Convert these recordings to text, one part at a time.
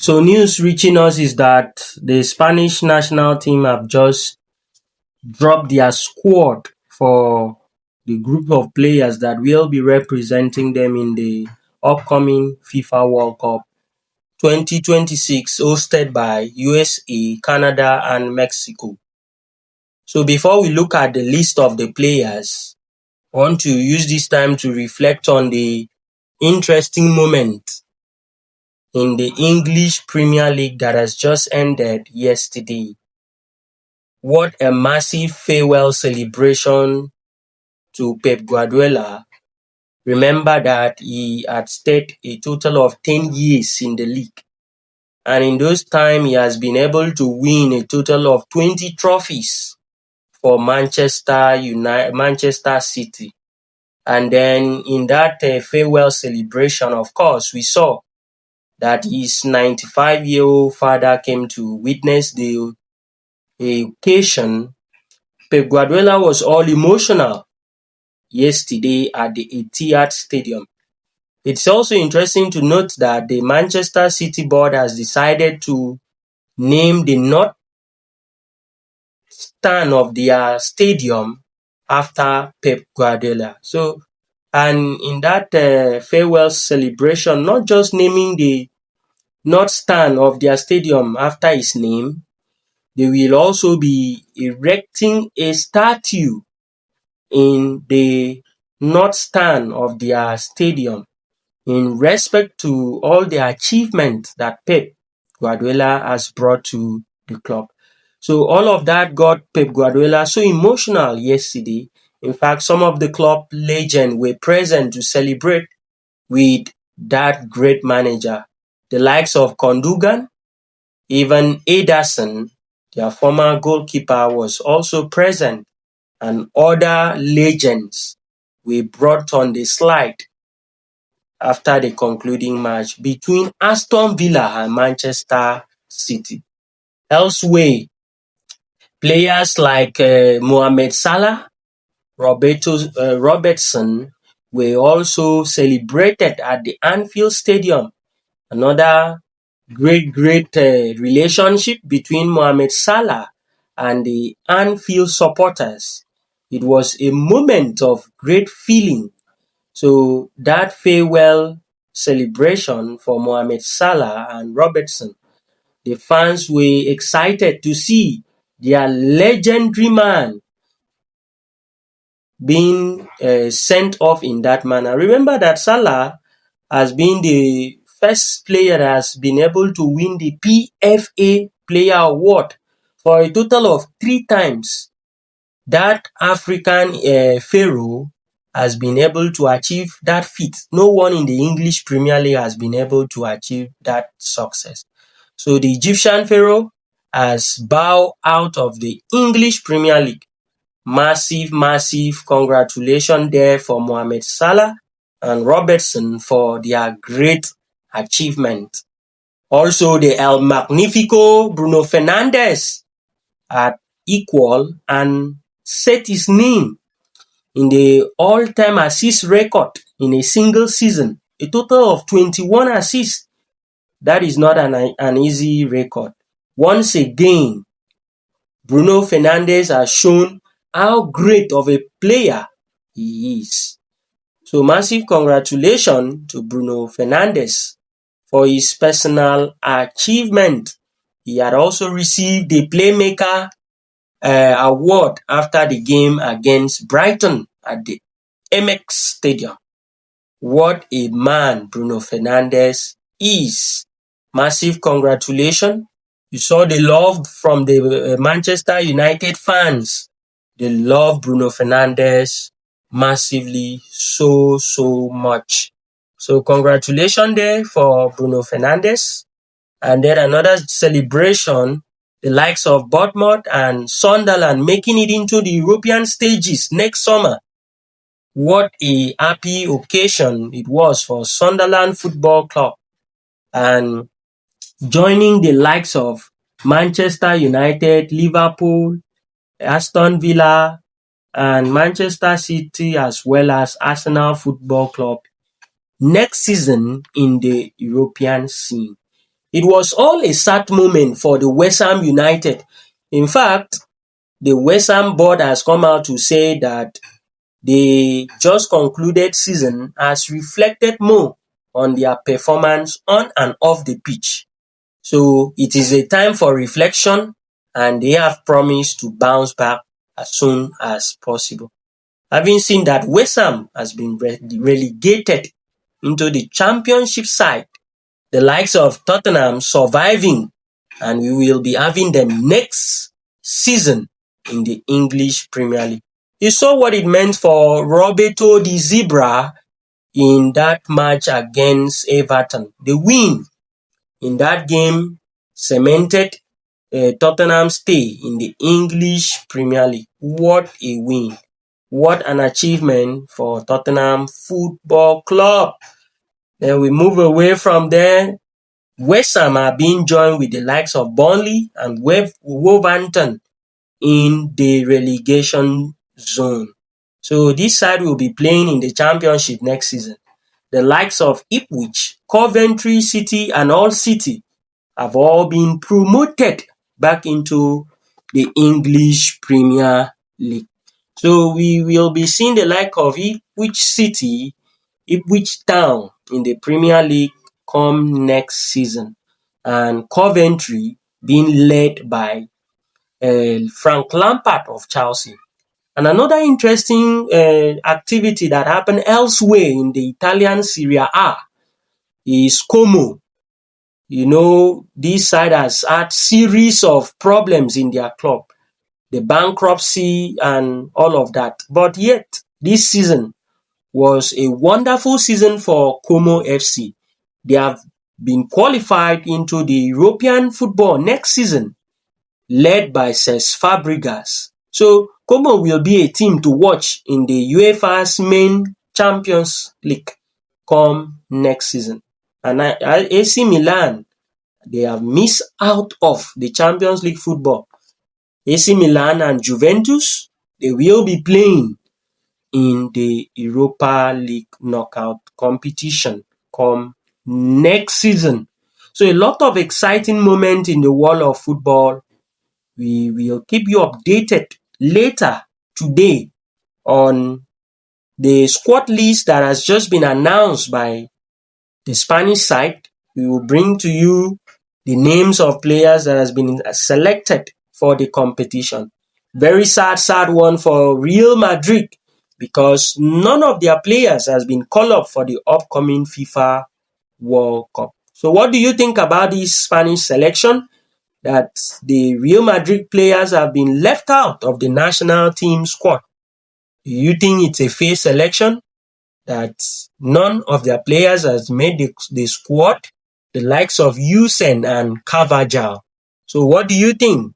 So news reaching us is that the Spanish national team have just dropped their squad for the group of players that will be representing them in the upcoming FIFA World Cup 2026 hosted by USA, Canada and Mexico. So before we look at the list of the players, I want to use this time to reflect on the interesting moment in the English Premier League that has just ended yesterday. What a massive farewell celebration to Pep Guardiola. Remember that he had stayed a total of 10 years in the league. And in those time, he has been able to win a total of 20 trophies for Manchester City. And then in that farewell celebration, of course, we saw that his 95-year-old father came to witness the occasion. Pep Guardiola was all emotional yesterday at the Etihad Stadium. It's also interesting to note that the Manchester City board has decided to name the north stand of their stadium after Pep Guardiola. So, and in that farewell celebration, not just naming the north stand of their stadium after his name, they will also be erecting a statue in the north stand of their stadium in respect to all the achievements that Pep Guardiola has brought to the club. So all of that got Pep Guardiola so emotional yesterday. In fact, some of the club legends were present to celebrate with that great manager. The likes of Kondugan, even Ederson, their former goalkeeper, was also present, and other legends were brought on the slide after the concluding match between Aston Villa and Manchester City. Elsewhere, players like Mohamed Salah, Robertson were also celebrated at the Anfield Stadium. Another great relationship between Mohamed Salah and the Anfield supporters. It was a moment of great feeling. So that farewell celebration for Mohamed Salah and Robertson, the fans were excited to see their legendary man being sent off in that manner. Remember that Salah has been the first player that has been able to win the PFA Player Award for a total of 3 times. That African pharaoh has been able to achieve that feat. No one in the English Premier League has been able to achieve that success. So the Egyptian pharaoh has bowed out of the English Premier League. Massive congratulations there for Mohamed Salah and Robertson for their great achievement. Also, the El Magnifico Bruno Fernandes had equal and set his name in the all-time assist record in a single season, a total of 21 assists. That is not an easy record. Once again, Bruno Fernandes has shown how great of a player he is. So massive congratulations to Bruno Fernandes for his personal achievement. He had also received the Playmaker award after the game against Brighton at the Amex Stadium. What a man Bruno Fernandes is. Massive congratulations. You saw the love from the Manchester United fans. They love Bruno Fernandes massively, so much. So congratulations there for Bruno Fernandes. And then another celebration, the likes of Bournemouth and Sunderland making it into the European stages next summer. What a happy occasion it was for Sunderland Football Club. And joining the likes of Manchester United, Liverpool, Aston Villa, and Manchester City, as well as Arsenal Football Club next season in the European scene. It was all a sad moment for the West Ham United. In fact, the West Ham board has come out to say that the just concluded season has reflected more on their performance on and off the pitch. So it is a time for reflection, and they have promised to bounce back as soon as possible. Having seen that West Ham has been relegated into the championship side, the likes of Tottenham surviving, and we will be having them next season in the English Premier League. You saw what it meant for Roberto the Zebra in that match against Everton. The win in that game cemented Tottenham's stay in the English Premier League. What a win. What an achievement for Tottenham Football Club. Then we move away from there. West Ham are being joined with the likes of Burnley and Wolverhampton in the relegation zone. So this side will be playing in the championship next season. The likes of Ipswich, Coventry City and Hull City have all been promoted back into the English Premier League. So we will be seeing the like of Ipswich City, Ipswich Town in the Premier League come next season, and Coventry being led by Frank Lampard of Chelsea. And another interesting activity that happened elsewhere in the Italian Seria A is Como. You know, this side has had series of problems in their club, the bankruptcy and all of that. But yet, this season was a wonderful season for Como FC. They have been qualified into the European football next season, led by Cesc Fabregas. So Como will be a team to watch in the UEFA's main Champions League come next season. And AC Milan, they have missed out of the Champions League football. AC Milan and Juventus, they will be playing in the Europa League knockout competition come next season. So a lot of exciting moments in the world of football. We will keep you updated later today on the squad list that has just been announced by the Spanish side. We will bring to you the names of players that has been selected for the competition. Very sad one for Real Madrid, because none of their players has been called up for the upcoming FIFA World Cup. So what do you think about this Spanish selection, that the Real Madrid players have been left out of the national team squad? Do you think it's a fair selection, that none of their players has made the squad, the likes of Usain and Carvajal? So what do you think?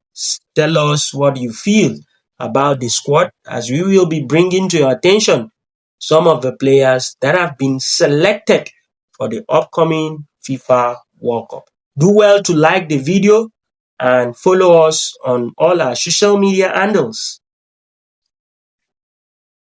Tell us what you feel about the squad, as we will be bringing to your attention some of the players that have been selected for the upcoming FIFA World Cup. Do well to like the video and follow us on all our social media handles.